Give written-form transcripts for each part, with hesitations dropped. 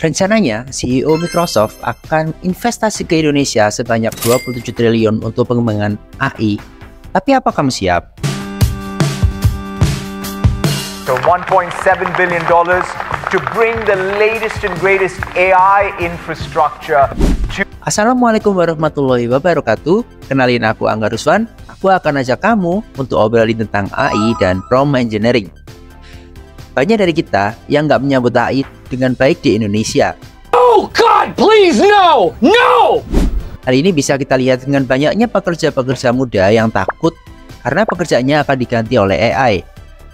Rencananya, CEO Microsoft akan investasi ke Indonesia sebanyak 27 triliun untuk pengembangan AI. Tapi apa kamu siap? So $1.7 billion to bring the latest and greatest AI infrastructure to... Assalamualaikum warahmatullahi wabarakatuh. Kenalin, aku Angga Ruswan. Aku akan ajak kamu untuk obrolin tentang AI dan prompt engineering. Banyak dari kita yang nggak menyambut AI dengan baik di Indonesia. Oh God, please no! No! Hal ini bisa kita lihat dengan banyaknya pekerja-pekerja muda yang takut karena pekerjaannya akan diganti oleh AI.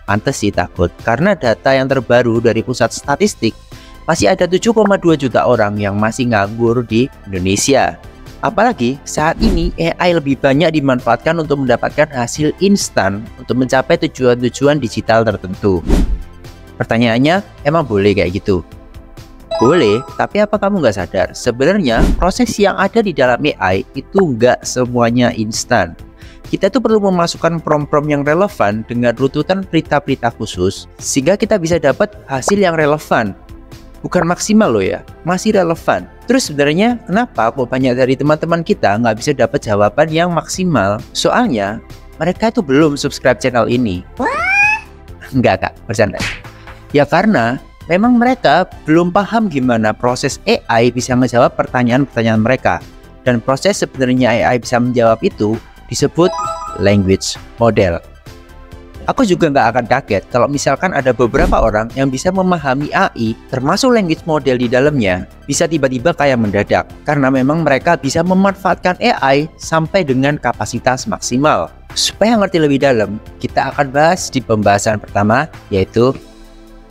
Pantes sih takut, karena data yang terbaru dari pusat statistik masih ada 7,2 juta orang yang masih nganggur di Indonesia. Apalagi saat ini AI lebih banyak dimanfaatkan untuk mendapatkan hasil instan untuk mencapai tujuan-tujuan digital tertentu. Pertanyaannya, emang boleh kayak gitu? Boleh, tapi apa kamu nggak sadar? Sebenarnya proses yang ada di dalam AI itu nggak semuanya instan. Kita tuh perlu memasukkan prompt-prompt yang relevan dengan runtutan berita-berita khusus sehingga kita bisa dapat hasil yang relevan. Bukan maksimal loh ya, masih relevan. Terus sebenarnya kenapa kok banyak dari teman-teman kita nggak bisa dapat jawaban yang maksimal? Soalnya mereka itu belum subscribe channel ini. Enggak kak, bercanda. Ya karena memang mereka belum paham gimana proses AI bisa menjawab pertanyaan-pertanyaan mereka. Dan proses sebenarnya AI bisa menjawab itu disebut language model. Aku juga nggak akan kaget kalau misalkan ada beberapa orang yang bisa memahami AI termasuk language model di dalamnya bisa tiba-tiba kayak mendadak. Karena memang mereka bisa memanfaatkan AI sampai dengan kapasitas maksimal. Supaya ngerti lebih dalam, kita akan bahas di pembahasan pertama, yaitu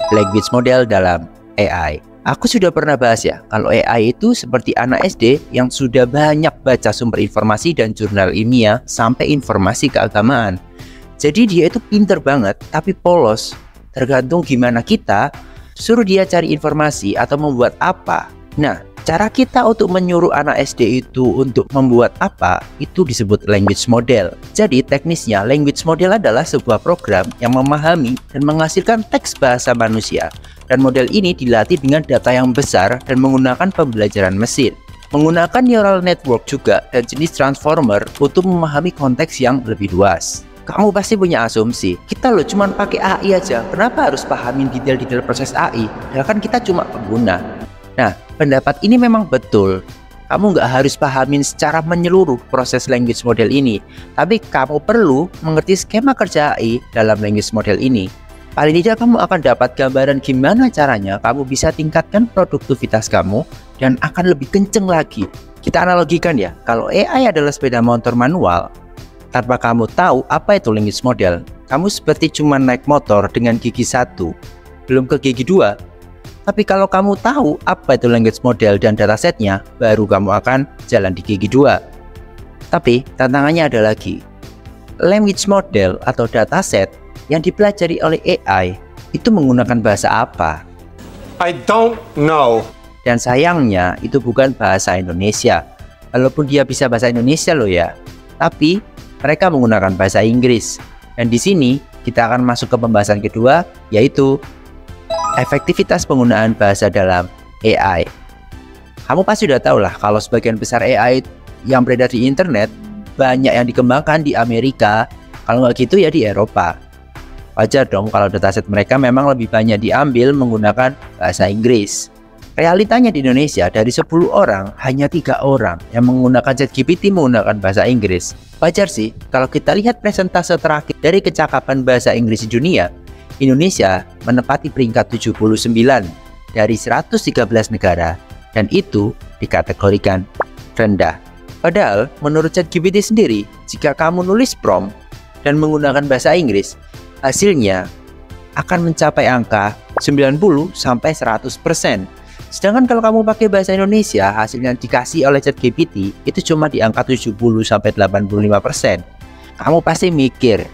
language model dalam AI. Aku sudah pernah bahas ya, kalau AI itu seperti anak SD yang sudah banyak baca sumber informasi dan jurnal ilmiah sampai informasi keagamaan. Jadi dia itu pinter banget, tapi polos. Tergantung gimana kita suruh dia cari informasi atau membuat apa. Nah, cara kita untuk menyuruh anak SD itu untuk membuat apa, itu disebut language model. Jadi teknisnya, language model adalah sebuah program yang memahami dan menghasilkan teks bahasa manusia. Dan model ini dilatih dengan data yang besar dan menggunakan pembelajaran mesin. Menggunakan neural network juga dan jenis transformer untuk memahami konteks yang lebih luas. Kamu pasti punya asumsi, kita loh cuma pakai AI aja, kenapa harus pahamin detail-detail proses AI? Ya kan kita cuma pengguna. Nah, pendapat ini memang betul. Kamu nggak harus pahamin secara menyeluruh proses language model ini, tapi kamu perlu mengerti skema kerja AI dalam language model ini. Paling tidak kamu akan dapat gambaran gimana caranya kamu bisa tingkatkan produktivitas kamu dan akan lebih kenceng lagi. Kita analogikan ya, kalau AI adalah sepeda motor manual, tanpa kamu tahu apa itu language model, kamu seperti cuma naik motor dengan gigi 1, belum ke gigi 2. Tapi kalau kamu tahu apa itu language model dan datasetnya, baru kamu akan jalan di gigi 2. Tapi tantangannya ada lagi. Language model atau dataset yang dipelajari oleh AI itu menggunakan bahasa apa? I don't know. Dan sayangnya itu bukan bahasa Indonesia. Walaupun dia bisa bahasa Indonesia loh ya. Tapi mereka menggunakan bahasa Inggris. Dan di sini kita akan masuk ke pembahasan kedua, yaitu efektivitas penggunaan bahasa dalam AI. Kamu pasti udah tahu lah kalau sebagian besar AI yang beredar di internet banyak yang dikembangkan di Amerika, kalau nggak gitu ya di Eropa. Wajar dong kalau dataset mereka memang lebih banyak diambil menggunakan bahasa Inggris. Realitanya di Indonesia dari 10 orang hanya 3 orang yang menggunakan ChatGPT menggunakan bahasa Inggris. Wajar sih kalau kita lihat presentase terakhir dari kecakapan bahasa Inggris di dunia, Indonesia menempati peringkat 79 dari 113 negara dan itu dikategorikan rendah. Padahal menurut ChatGPT sendiri, jika kamu nulis prompt dan menggunakan bahasa Inggris, hasilnya akan mencapai angka 90-100%. Sedangkan kalau kamu pakai bahasa Indonesia, hasilnya dikasih oleh ChatGPT itu cuma di angka 70-85%. Kamu pasti mikir,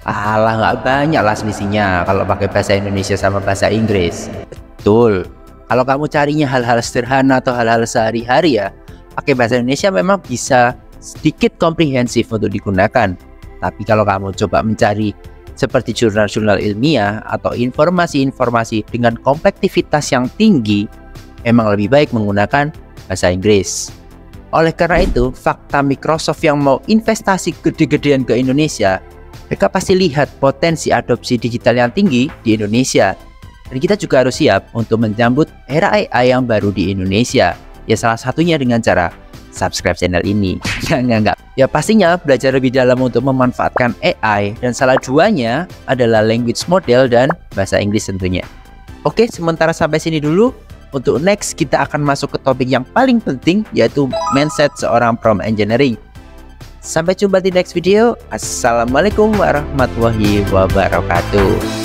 alah nggak banyak lah selisihnya kalau pakai bahasa Indonesia sama bahasa Inggris. Betul. Kalau kamu carinya hal-hal sederhana atau hal-hal sehari-hari ya, pakai bahasa Indonesia memang bisa sedikit komprehensif untuk digunakan. Tapi kalau kamu coba mencari seperti jurnal-jurnal ilmiah atau informasi-informasi dengan komplektivitas yang tinggi, emang lebih baik menggunakan bahasa Inggris. Oleh karena itu, fakta Microsoft yang mau investasi gede-gedean ke Indonesia, mereka pasti lihat potensi adopsi digital yang tinggi di Indonesia. Dan kita juga harus siap untuk menyambut era AI yang baru di Indonesia. Ya salah satunya dengan cara subscribe channel ini. Enggak. Ya pastinya belajar lebih dalam untuk memanfaatkan AI, dan salah duanya adalah language model dan bahasa Inggris tentunya. Oke, sementara sampai sini dulu. Untuk next kita akan masuk ke topik yang paling penting, yaitu mindset seorang prompt engineering. Sampai jumpa di next video. Assalamualaikum warahmatullahi wabarakatuh.